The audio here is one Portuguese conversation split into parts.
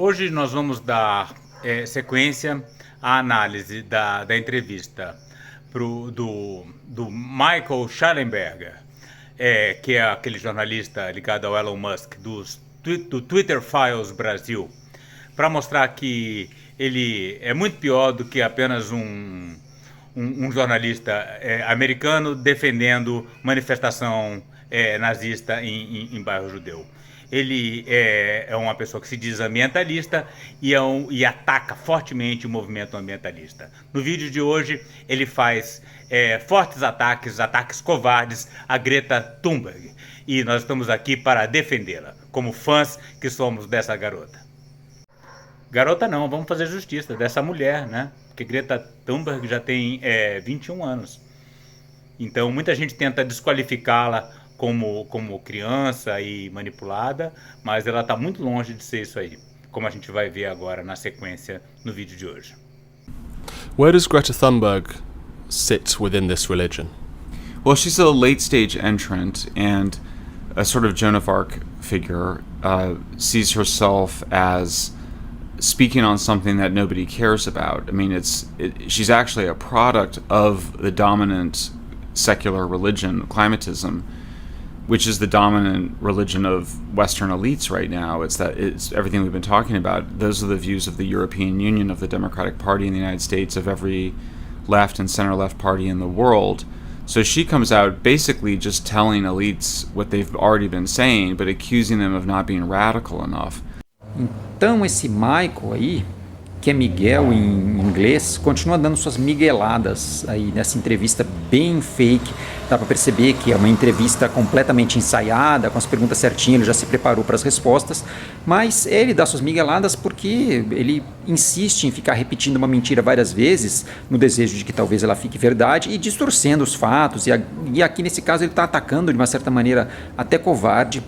Hoje nós vamos dar sequência à análise da entrevista do Michael Shellenberger, que é aquele jornalista ligado ao Elon Musk do Twitter Files Brasil, para mostrar que ele é muito pior do que apenas um jornalista americano defendendo manifestação nazista em bairro judeu. Ele é uma pessoa que se diz ambientalista e ataca fortemente o movimento ambientalista. No vídeo de hoje, ele faz fortes ataques covardes a Greta Thunberg. E nós estamos aqui para defendê-la, como fãs que somos dessa garota. Garota não, vamos fazer justiça dessa mulher, né? Porque Greta Thunberg já tem 21 anos. Então, muita gente tenta desqualificá-la como criança e manipulada, mas ela está muito longe de ser isso aí, como a gente vai ver agora na sequência no vídeo de hoje. Where does Greta Thunberg sit within this religion? Well, she's a late-stage entrant and a sort of Joan of Arc figure, sees herself as speaking on something that nobody cares about. I mean, she's actually a product of the dominant secular religion, climatism, which is the dominant religion of Western elites right now. It's everything we've been talking about. Those are the views of the European Union, of the Democratic Party in the United States, of every left and center-left party in the world. So she comes out basically just telling elites what they've already been saying, but accusing them of not being radical enough. Então esse Michael aí, que é Miguel em inglês, continua dando suas migueladas aí nessa entrevista bem fake. Dá para perceber que é uma entrevista completamente ensaiada, com as perguntas certinhas, ele já se preparou para as respostas, mas ele dá suas migueladas porque ele insiste em ficar repetindo uma mentira várias vezes, no desejo de que talvez ela fique verdade, e distorcendo os fatos, e aqui nesse caso ele está atacando de uma certa maneira até covarde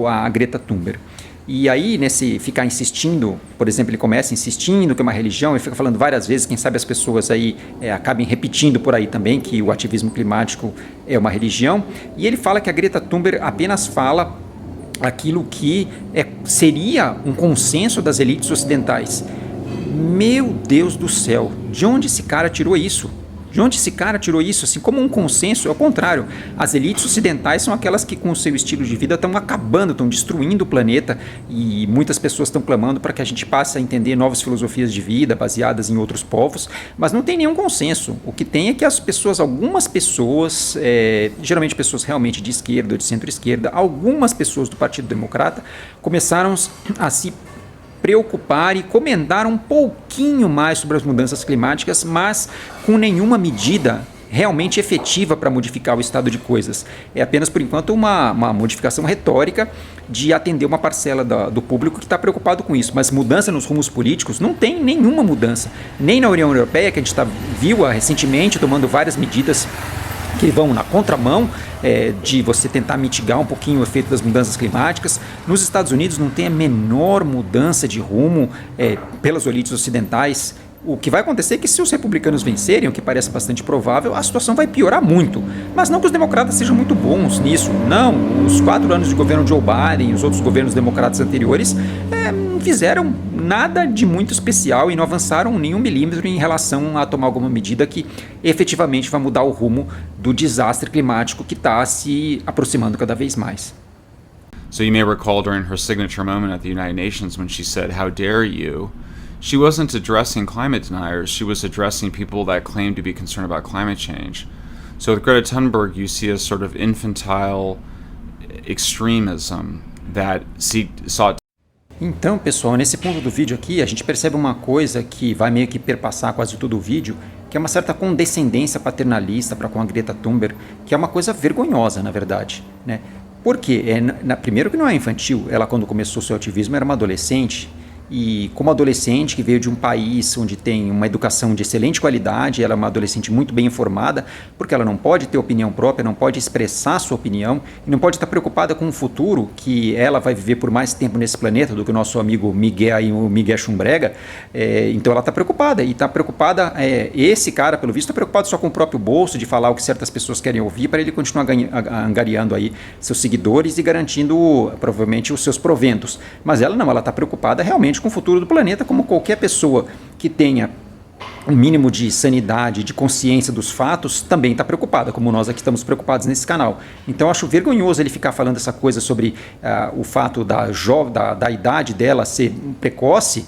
a Greta Thunberg. E aí, nesse ficar insistindo, por exemplo, ele começa insistindo que é uma religião, ele fica falando várias vezes, quem sabe as pessoas aí acabem repetindo por aí também que o ativismo climático é uma religião, e ele fala que a Greta Thunberg apenas fala aquilo que seria um consenso das elites ocidentais. Meu Deus do céu, de onde esse cara tirou isso? De onde esse cara tirou isso? Assim, como um consenso, é o contrário. As elites ocidentais são aquelas que com o seu estilo de vida estão acabando, estão destruindo o planeta, e muitas pessoas estão clamando para que a gente passe a entender novas filosofias de vida baseadas em outros povos, mas não tem nenhum consenso. O que tem é que algumas pessoas, geralmente pessoas realmente de esquerda ou de centro-esquerda, algumas pessoas do Partido Democrata começaram a se preocupar e comentar um pouquinho mais sobre as mudanças climáticas, mas com nenhuma medida realmente efetiva para modificar o estado de coisas. É apenas, por enquanto, uma modificação retórica de atender uma parcela do público que está preocupado com isso. Mas mudança nos rumos políticos não tem nenhuma mudança. Nem na União Europeia, que a gente viu recentemente tomando várias medidas que vão na contramão de você tentar mitigar um pouquinho o efeito das mudanças climáticas. Nos Estados Unidos não tem a menor mudança de rumo pelas elites ocidentais. O que vai acontecer é que se os republicanos vencerem, o que parece bastante provável, a situação vai piorar muito. Mas não que os democratas sejam muito bons nisso. Não, os 4 anos de governo Joe Biden e os outros governos democratas anteriores não fizeram nada de muito especial e não avançaram nenhum milímetro em relação a tomar alguma medida que efetivamente vai mudar o rumo do desastre climático que está se aproximando cada vez mais. So you may recall during her signature moment at the United Nations when she said, "How dare you?" She wasn't addressing climate deniers, she was addressing people that claim to be concerned about climate change. So with Greta Thunberg, you see a sort of infantile extremism that sought. Então, pessoal, nesse ponto do vídeo aqui, a gente percebe uma coisa que vai meio que perpassar quase todo o vídeo, que é uma certa condescendência paternalista para com a Greta Thunberg, que é uma coisa vergonhosa, na verdade, né? Por quê? Primeiro que não é infantil, ela quando começou seu ativismo era uma adolescente, E como adolescente que veio de um país onde tem uma educação de excelente qualidade, ela é uma adolescente muito bem informada, porque ela não pode ter opinião própria, não pode expressar sua opinião e não pode estar preocupada com o futuro, que ela vai viver por mais tempo nesse planeta do que o nosso amigo Miguel e o Miguel Chumbrega. Então ela está preocupada, e está preocupada, esse cara pelo visto está preocupado só com o próprio bolso, de falar o que certas pessoas querem ouvir para ele continuar angariando aí seus seguidores e garantindo provavelmente os seus proventos. Mas ela não, ela está preocupada realmente com o futuro do planeta, como qualquer pessoa que tenha um mínimo de sanidade, de consciência dos fatos, também está preocupada, como nós aqui estamos preocupados nesse canal. Então eu acho vergonhoso ele ficar falando essa coisa sobre o fato da idade dela ser precoce,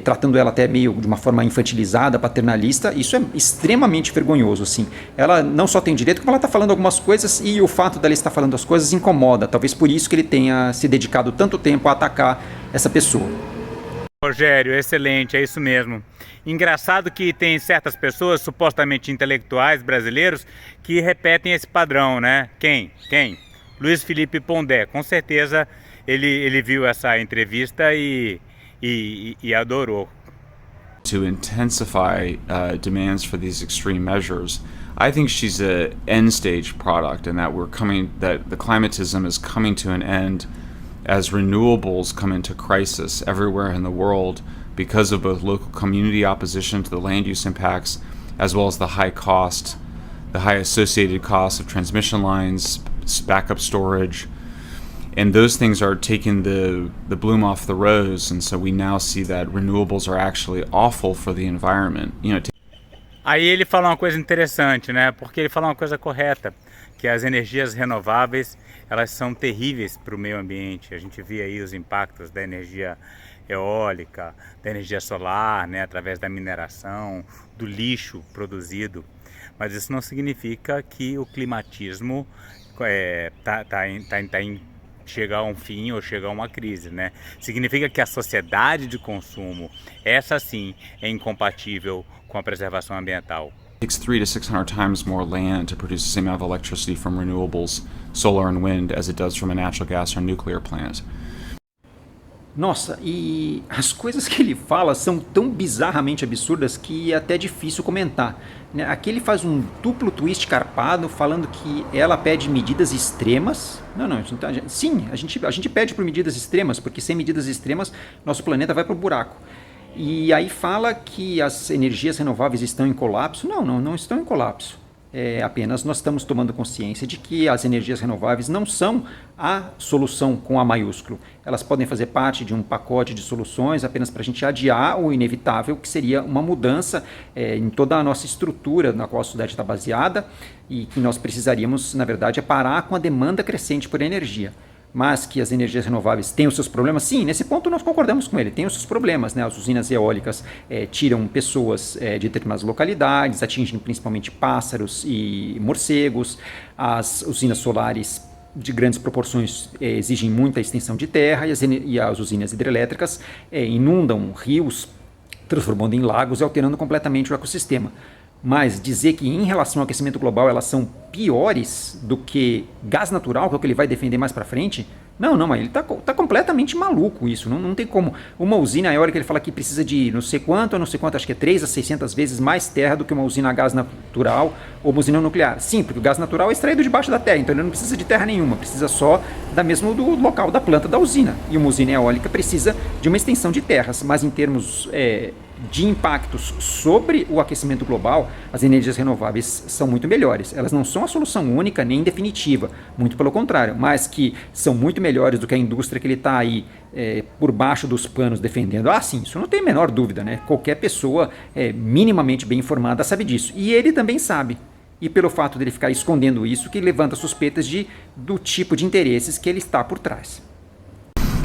tratando ela até meio de uma forma infantilizada, paternalista. Isso é extremamente vergonhoso, assim. Ela não só tem direito, como ela está falando algumas coisas, e o fato dela estar falando as coisas incomoda. Talvez por isso que ele tenha se dedicado tanto tempo a atacar essa pessoa. Rogério, excelente, é isso mesmo. Engraçado que tem certas pessoas, supostamente intelectuais brasileiros, que repetem esse padrão, né? Quem? Luiz Felipe Pondé. Com certeza ele viu essa entrevista e adorou. To intensify demands for these extreme measures, I think she's a end stage product, and that the climatism is coming to an end as renewables come into crisis everywhere in the world because of both local community opposition to the land use impacts, as well as the high associated costs of transmission lines, backup storage, and those things are taking the bloom off the rose, and so we now see that renewables are actually awful for the environment. Aí ele fala uma coisa interessante, né? Porque ele fala uma coisa correta, que as energias renováveis, elas são terríveis para o meio ambiente. A gente vê aí os impactos da energia eólica, da energia solar, né? Através da mineração, do lixo produzido. Mas isso não significa que o climatismo chega a um fim ou chega a uma crise, né? Significa que a sociedade de consumo, essa sim, é incompatível com a preservação ambiental. It takes 300 to 600 times more land to produce the same amount of electricity from renewables, solar and wind, as it does from a natural gas or nuclear plant. Nossa, e as coisas que ele fala são tão bizarramente absurdas que é até difícil comentar. Aqui ele faz um duplo twist carpado falando que ela pede medidas extremas. Sim, a gente pede por medidas extremas, porque sem medidas extremas nosso planeta vai para o buraco. E aí fala que as energias renováveis estão em colapso. Não estão em colapso. Apenas nós estamos tomando consciência de que as energias renováveis não são a solução com A maiúsculo. Elas podem fazer parte de um pacote de soluções apenas para a gente adiar o inevitável, que seria uma mudança em toda a nossa estrutura na qual a sociedade está baseada, e que nós precisaríamos, na verdade, parar com a demanda crescente por energia. Mas que as energias renováveis têm os seus problemas, sim, nesse ponto nós concordamos com ele, tem os seus problemas, né? As usinas eólicas tiram pessoas de determinadas localidades, atingem principalmente pássaros e morcegos, as usinas solares de grandes proporções exigem muita extensão de terra, e as usinas hidrelétricas inundam rios, transformando em lagos e alterando completamente o ecossistema. Mas dizer que em relação ao aquecimento global elas são piores do que gás natural, que é o que ele vai defender mais para frente, mas ele tá completamente maluco isso, não tem como. Uma usina eólica, ele fala que precisa de não sei quanto, acho que é 300 a 600 vezes mais terra do que uma usina a gás natural ou uma usina nuclear. Sim, porque o gás natural é extraído debaixo da terra, então ele não precisa de terra nenhuma, precisa só do local da planta da usina. E uma usina eólica precisa de uma extensão de terras, mas em termos de impactos sobre o aquecimento global, as energias renováveis são muito melhores. Elas não são a solução única nem definitiva, muito pelo contrário, mas que são muito melhores do que a indústria que ele está aí por baixo dos panos defendendo. Sim, isso não tem a menor dúvida, né? Qualquer pessoa minimamente bem informada sabe disso. E ele também sabe. E pelo fato dele ficar escondendo isso, que levanta suspeitas do tipo de interesses que ele está por trás.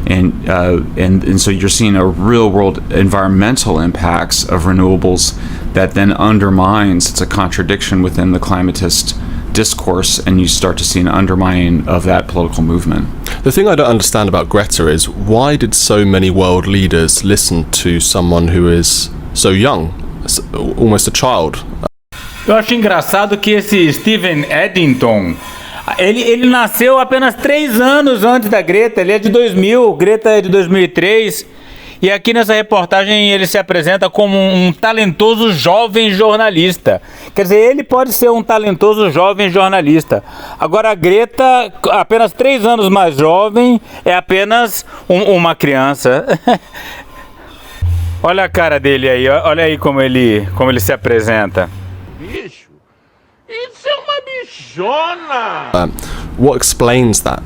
And so you're seeing a real world environmental impacts of renewables that then undermines, it's a contradiction within the climatist discourse, and you start to see an undermining of that political movement. The thing I don't understand about Greta is, why did so many world leaders listen to someone who is so young, almost a child? Eu acho engraçado que esse Stephen Eddington, ele nasceu apenas 3 anos antes da Greta. Ele é de 2000, Greta é de 2003. E aqui nessa reportagem ele se apresenta como um talentoso jovem jornalista. Quer dizer, ele pode ser um talentoso jovem jornalista. Agora a Greta, apenas 3 anos mais jovem, é apenas uma criança. Olha a cara dele aí, olha aí como ele se apresenta. Bicho, isso é uma bichona! What explains that?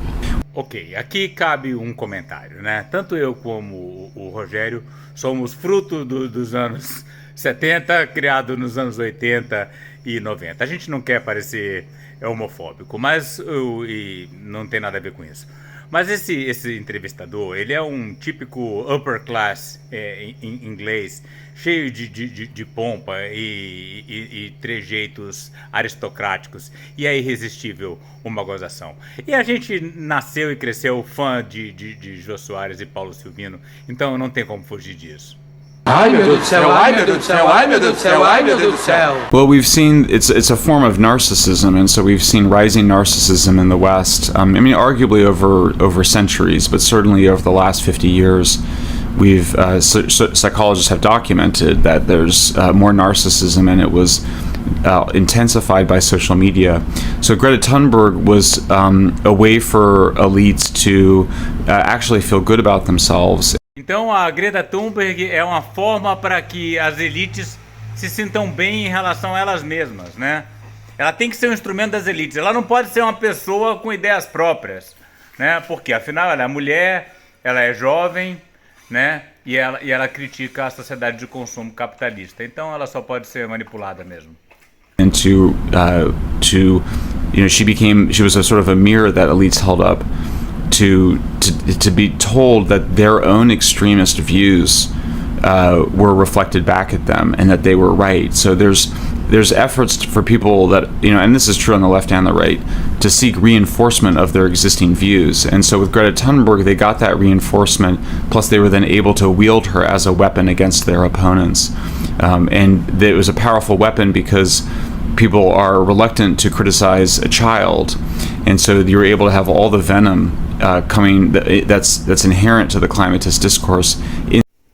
Ok, aqui cabe um comentário, né? Tanto eu como o Rogério somos fruto dos anos 70, criado nos anos 80 e 90. A gente não quer parecer homofóbico, mas e não tem nada a ver com isso. Mas esse entrevistador, ele é um típico upper class em inglês, cheio de pompa e trejeitos aristocráticos, e é irresistível uma gozação. E a gente nasceu e cresceu fã de Jô Soares e Paulo Silvino, então não tem como fugir disso. Ai meu Deus do céu, ai meu Deus do céu, ai meu Deus do céu, ai meu Deus do céu. Well, we've seen it's a form of narcissism, and so we've seen rising narcissism in the West. I mean, arguably over centuries, but certainly over the last 50 years, we've psychologists have documented that there's more narcissism, and it was intensified by social media. So Greta Thunberg was a way for elites to actually feel good about themselves. Então a Greta Thunberg é uma forma para que as elites se sintam bem em relação a elas mesmas, né? Ela tem que ser um instrumento das elites, ela não pode ser uma pessoa com ideias próprias, né? Porque afinal ela é mulher, ela é jovem, né? E ela critica a sociedade de consumo capitalista, então ela só pode ser manipulada mesmo. And to you know, she was a sort of a mirror that elites held up to be told that their own extremist views were reflected back at them and that they were right. So there's efforts for people that, you know, and this is true on the left and the right, to seek reinforcement of their existing views. And so with Greta Thunberg, they got that reinforcement, plus they were then able to wield her as a weapon against their opponents. And it was a powerful weapon because people are reluctant to criticize a child, and so you're able to have all the venom coming that's inherent to the climatist discourse.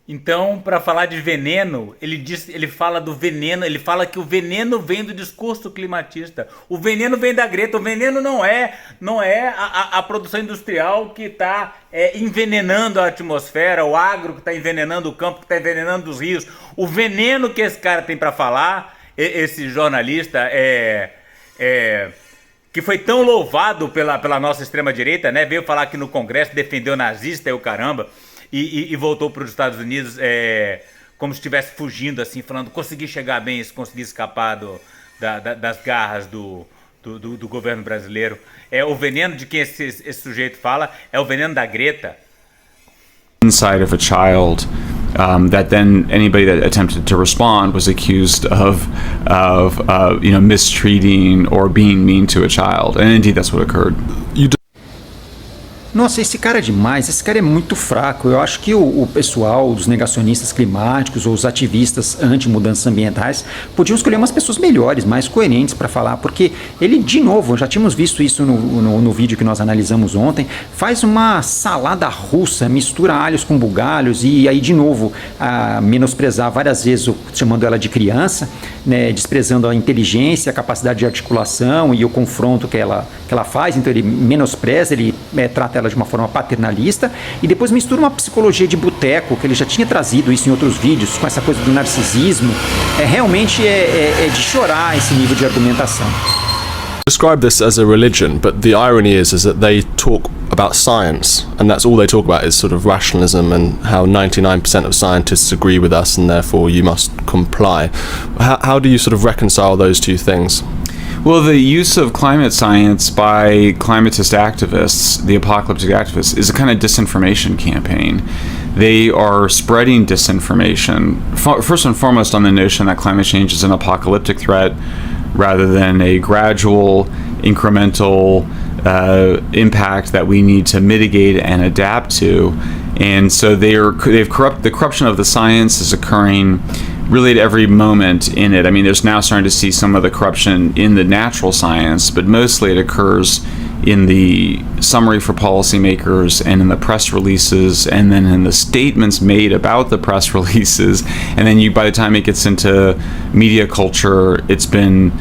Então, para falar de veneno, ele fala do veneno, ele fala que o veneno vem do discurso climatista. O veneno vem da Greta, o veneno não é a produção industrial que está envenenando a atmosfera, o agro que está envenenando o campo, que está envenenando os rios. O veneno que esse cara tem para falar, esse jornalista que foi tão louvado pela nossa extrema-direita, né? Veio falar aqui no Congresso, defendeu nazista e o caramba, e voltou para os Estados Unidos como se estivesse fugindo, assim, falando, consegui chegar bem, consegui escapar das garras do governo brasileiro. O veneno de quem esse sujeito fala é o veneno da Greta. Inside of a child. That then anybody that attempted to respond was accused of you know, mistreating or being mean to a child, and indeed that's what occurred. Nossa, esse cara é demais, esse cara é muito fraco. Eu acho que o pessoal dos negacionistas climáticos ou os ativistas anti-mudanças ambientais podiam escolher umas pessoas melhores, mais coerentes para falar, porque ele, de novo, já tínhamos visto isso no vídeo que nós analisamos ontem, faz uma salada russa, mistura alhos com bugalhos e aí, de novo, menosprezar várias vezes, chamando ela de criança, né, desprezando a inteligência, a capacidade de articulação e o confronto que ela faz. Então ele menospreza, ele trata ela de uma forma paternalista e depois mistura uma psicologia de boteco, que ele já tinha trazido isso em outros vídeos, com essa coisa do narcisismo. Realmente é de chorar esse nível de argumentação. Describe this as a religion, but the irony is that they talk about science, and that's all they talk about is sort of rationalism and how 99% of scientists agree with us and therefore you must comply. How do you sort of reconcile those two things? Well, the use of climate science by climatist activists, the apocalyptic activists, is a kind of disinformation campaign. They are spreading disinformation, first and foremost on the notion that climate change is an apocalyptic threat rather than a gradual, incremental impact that we need to mitigate and adapt to. And so the corruption of the science is occurring really at every moment in it. I mean, there's now starting to see some of the corruption in the natural science, but mostly it occurs in the summary for policymakers and in the press releases and then in the statements made about the press releases, and then by the time it gets into media culture, it's been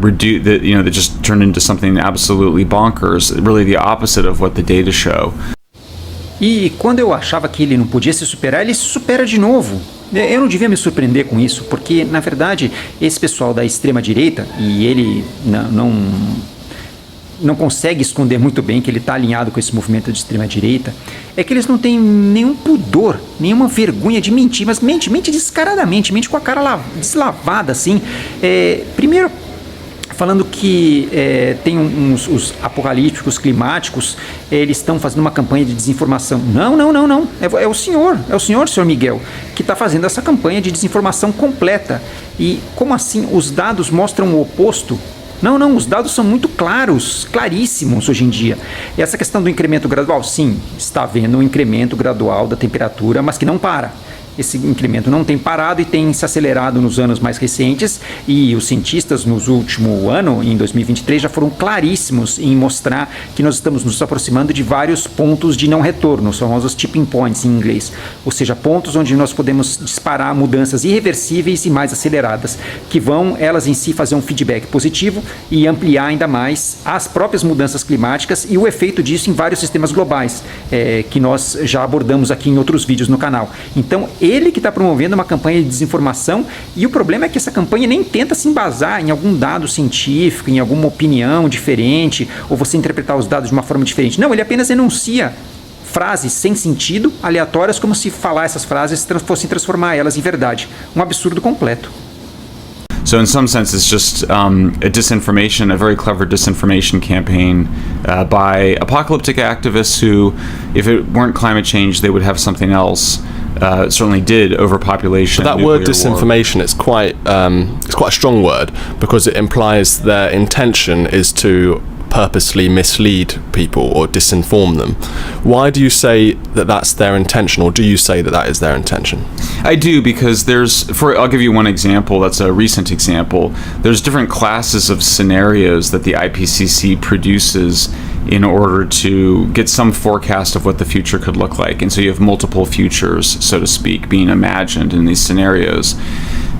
reduced, that just turned into something absolutely bonkers, really the opposite of what the data show. E quando eu achava que ele não podia se superar, ele se supera de novo. Eu não devia me surpreender com isso, porque, na verdade, esse pessoal da extrema-direita, e ele não consegue esconder muito bem que ele está alinhado com esse movimento de extrema-direita, é que eles não têm nenhum pudor, nenhuma vergonha de mentir, mas mente descaradamente, mente com a cara deslavada, assim. Primeiro, falando que tem os apocalípticos climáticos, eles estão fazendo uma campanha de desinformação. Não. É o senhor Miguel, que está fazendo essa campanha de desinformação completa. E como assim? Os dados mostram o oposto? Não, os dados são muito claríssimos hoje em dia. E essa questão do incremento gradual, sim, está havendo um incremento gradual da temperatura, mas que não para. Esse incremento não tem parado e tem se acelerado nos anos mais recentes, e os cientistas nos últimos anos, em 2023, já foram claríssimos em mostrar que nós estamos nos aproximando de vários pontos de não retorno, os famosos tipping points em inglês, ou seja, pontos onde nós podemos disparar mudanças irreversíveis e mais aceleradas, que vão elas em si fazer um feedback positivo e ampliar ainda mais as próprias mudanças climáticas e o efeito disso em vários sistemas globais, que nós já abordamos aqui em outros vídeos no canal. Então, ele que está promovendo uma campanha de desinformação, e o problema é que essa campanha nem tenta se embasar em algum dado científico, em alguma opinião diferente, ou você interpretar os dados de uma forma diferente. Não, ele apenas enuncia frases sem sentido, aleatórias, como se falar essas frases fossem transformar elas em verdade. Um absurdo completo. So in some sense, it's just a very clever disinformation campaign by apocalyptic activists who, if it weren't climate change, they would have something else. Certainly did overpopulation. But that word disinformation, it's quite a strong word, because it implies their intention is to purposely mislead people or disinform them. Why do you say that that's their intention, or do you say that that is their intention? I do, because I'll give you one example that's a recent example. There's different classes of scenarios that the IPCC produces in order to get some forecast of what the future could look like. And so you have multiple futures, so to speak, being imagined in these scenarios.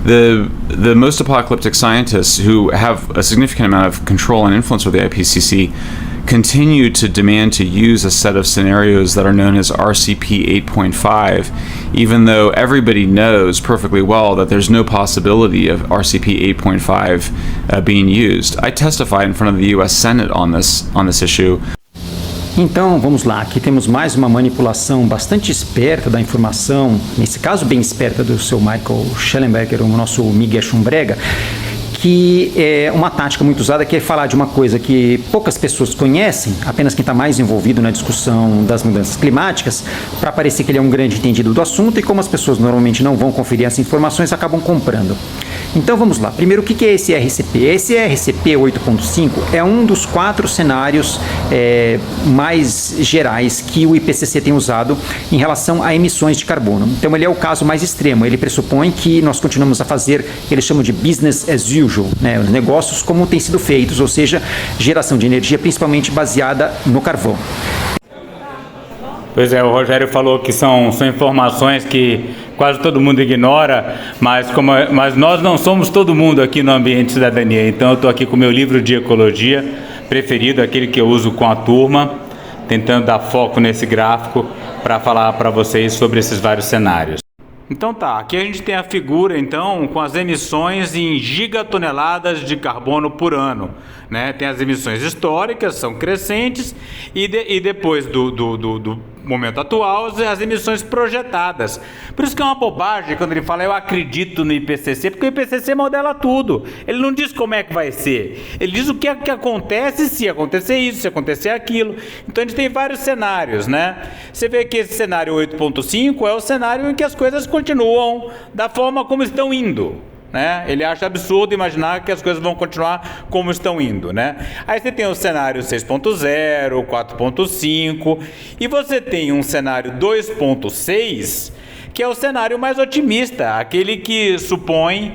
The most apocalyptic scientists, who have a significant amount of control and influence with the IPCC, continue to demand to use a set of scenarios that are known as RCP 8.5, even though everybody knows perfectly well that there's no possibility of RCP 8.5 being used. I testified in front of the US Senate on this issue. Então, vamos lá, aqui temos mais uma manipulação bastante esperta da informação, nesse caso bem esperta do seu Michael Shellenberger, o nosso Miguel Chumbrega, que é uma tática muito usada, que é falar de uma coisa que poucas pessoas conhecem, apenas quem está mais envolvido na discussão das mudanças climáticas, para parecer que ele é um grande entendido do assunto, e como as pessoas normalmente não vão conferir essas informações, acabam comprando. Então vamos lá, primeiro, o que é esse RCP? Esse RCP 8.5 é um dos 4 cenários mais gerais que o IPCC tem usado em relação a emissões de carbono. Então ele é o caso mais extremo, ele pressupõe que nós continuamos a fazer o que eles chamam de business as usual, né? Os negócios como têm sido feitos, ou seja, geração de energia principalmente baseada no carvão. Pois é, o Rogério falou que são informações que quase todo mundo ignora, mas nós não somos todo mundo aqui no Ambiente Cidadania. Então eu estou aqui com o meu livro de ecologia preferido, aquele que eu uso com a turma, tentando dar foco nesse gráfico para falar para vocês sobre esses vários cenários. Então tá, aqui a gente tem a figura então com as emissões em gigatoneladas de carbono por ano, né? Tem as emissões históricas, são crescentes, e depois do momento atual, as emissões projetadas. Por isso que é uma bobagem quando ele fala eu acredito no IPCC, porque o IPCC modela tudo. Ele não diz como é que vai ser, ele diz o que é que acontece se acontecer isso, se acontecer aquilo. Então a gente tem vários cenários, né? Você vê que esse cenário 8.5 é o cenário em que as coisas continuam da forma como estão indo, né? Ele acha absurdo imaginar que as coisas vão continuar como estão indo, né? Aí você tem o cenário 6.0, 4.5, e você tem um cenário 2.6, que é o cenário mais otimista, aquele que supõe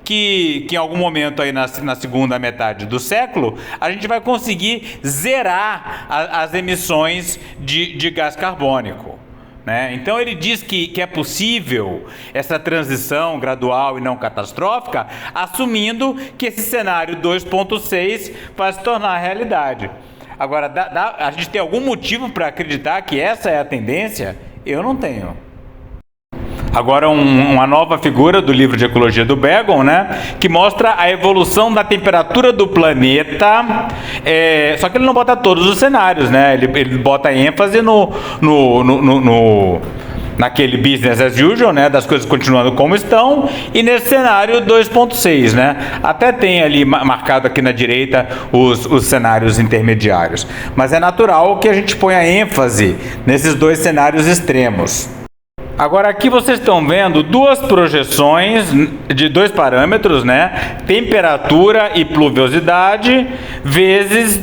que em algum momento aí na segunda metade do século, a gente vai conseguir zerar as emissões de gás carbônico. Né? Então ele diz que é possível essa transição gradual e não catastrófica, assumindo que esse cenário 2.6 vai se tornar realidade. Agora, a gente tem algum motivo para acreditar que essa é a tendência? Eu não tenho. Agora uma nova figura do livro de ecologia do Begon, né, que mostra a evolução da temperatura do planeta, só que ele não bota todos os cenários, né, ele bota ênfase naquele business as usual, né, das coisas continuando como estão, e nesse cenário 2.6, né, até tem ali marcado aqui na direita os cenários intermediários, mas é natural que a gente ponha ênfase nesses dois cenários extremos. Agora aqui vocês estão vendo duas projeções de dois parâmetros, né? Temperatura e pluviosidade vezes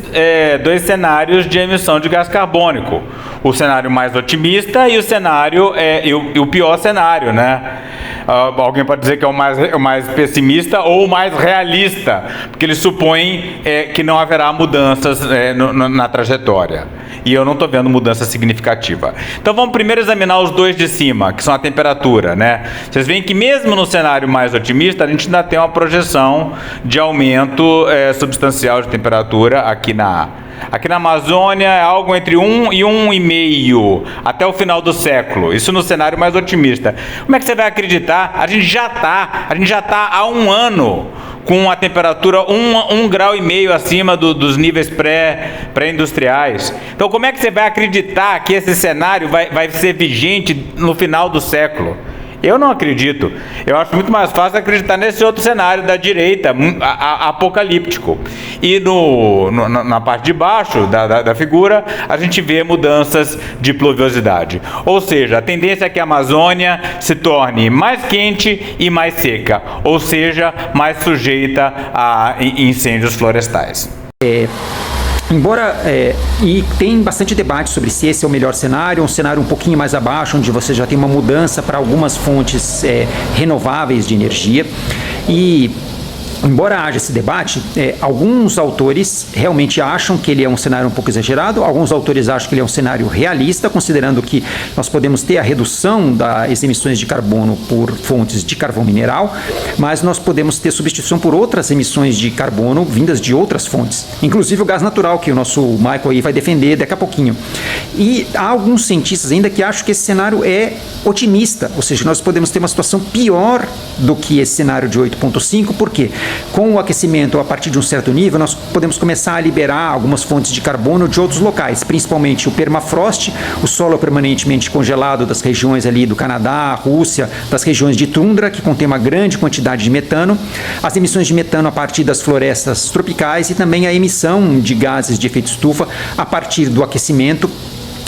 dois cenários de emissão de gás carbônico. O cenário mais otimista e o cenário e o pior cenário, né? Alguém pode dizer que é o mais pessimista ou o mais realista, porque ele supõe que não haverá mudanças na trajetória. E eu não estou vendo mudança significativa. Então vamos primeiro examinar os dois de cima, que são a temperatura, né? Vocês veem que mesmo no cenário mais otimista, a gente ainda tem uma projeção de aumento substancial de temperatura aqui na Amazônia, é algo entre 1 e 1,5 até o final do século. Isso no cenário mais otimista. Como é que você vai acreditar? A gente já está há um ano com a temperatura 1,5 grau acima dos níveis pré-industriais. Então, como é que você vai acreditar que esse cenário vai ser vigente no final do século? Eu não acredito. Eu acho muito mais fácil acreditar nesse outro cenário da direita, apocalíptico. E na parte de baixo da figura, a gente vê mudanças de pluviosidade. Ou seja, a tendência é que a Amazônia se torne mais quente e mais seca, ou seja, mais sujeita a incêndios florestais. Embora, e tem bastante debate sobre se esse é o melhor cenário, um cenário um pouquinho mais abaixo, onde você já tem uma mudança para algumas fontes renováveis de energia. E embora haja esse debate, alguns autores realmente acham que ele é um cenário um pouco exagerado, alguns autores acham que ele é um cenário realista, considerando que nós podemos ter a redução das emissões de carbono por fontes de carvão mineral, mas nós podemos ter substituição por outras emissões de carbono vindas de outras fontes, inclusive o gás natural, que o nosso Michael aí vai defender daqui a pouquinho. E há alguns cientistas ainda que acham que esse cenário é otimista, ou seja, nós podemos ter uma situação pior do que esse cenário de 8.5, por quê? Com o aquecimento a partir de um certo nível, nós podemos começar a liberar algumas fontes de carbono de outros locais, principalmente o permafrost, o solo permanentemente congelado das regiões ali do Canadá, Rússia, das regiões de tundra, que contém uma grande quantidade de metano, as emissões de metano a partir das florestas tropicais e também a emissão de gases de efeito estufa a partir do aquecimento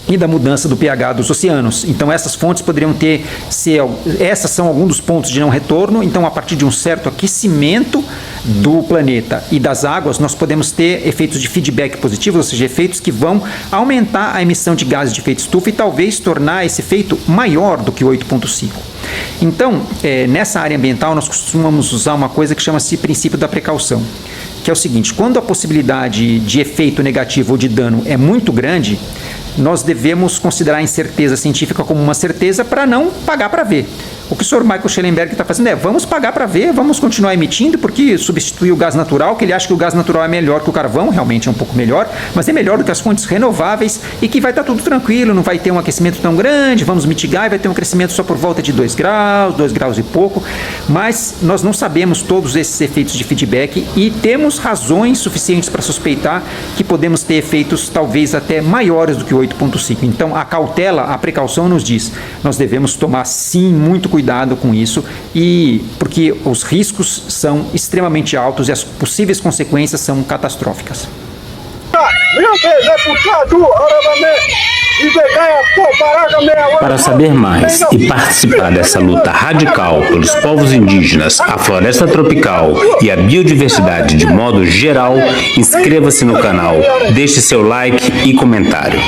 e da mudança do pH dos oceanos. Então essas fontes poderiam essas são alguns dos pontos de não retorno. Então, a partir de um certo aquecimento do planeta e das águas, nós podemos ter efeitos de feedback positivos, ou seja, efeitos que vão aumentar a emissão de gases de efeito estufa e talvez tornar esse efeito maior do que 8.5. Então, nessa área ambiental, nós costumamos usar uma coisa que chama-se princípio da precaução, que é o seguinte: quando a possibilidade de efeito negativo ou de dano é muito grande, nós devemos considerar a incerteza científica como uma certeza para não pagar para ver. O que o senhor Michael Schellenberg está fazendo vamos pagar para ver, vamos continuar emitindo, porque substituir o gás natural, que ele acha que o gás natural é melhor que o carvão, realmente é um pouco melhor, mas é melhor do que as fontes renováveis e que vai estar tudo tranquilo, não vai ter um aquecimento tão grande, vamos mitigar e vai ter um crescimento só por volta de 2 graus e pouco, mas nós não sabemos todos esses efeitos de feedback e temos razões suficientes para suspeitar que podemos ter efeitos talvez até maiores do que 8.5. Então a cautela, a precaução nos diz, nós devemos tomar sim muito cuidado com isso, e porque os riscos são extremamente altos e as possíveis consequências são catastróficas. Para saber mais e participar dessa luta radical pelos povos indígenas, a floresta tropical e a biodiversidade de modo geral, inscreva-se no canal, deixe seu like e comentário.